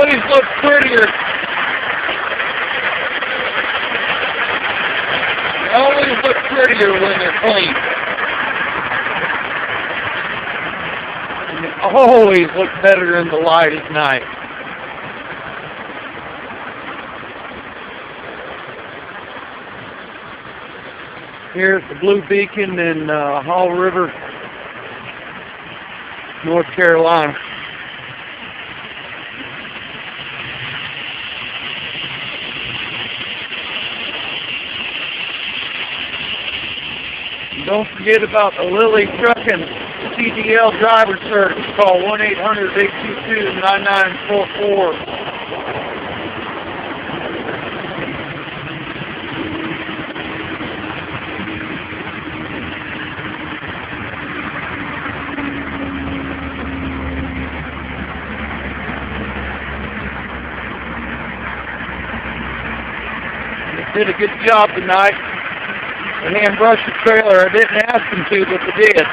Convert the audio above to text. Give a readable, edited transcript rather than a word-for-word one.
always look prettier. They always look prettier when they're clean. And they always look better in the light at night. Here's the Blue Beacon in Hall River, North Carolina. And don't forget about the Lilly Trucking CDL driver search. Call 1-800-822-9944. Did a good job tonight. They hand brushed the trailer. I didn't ask them to, but they did.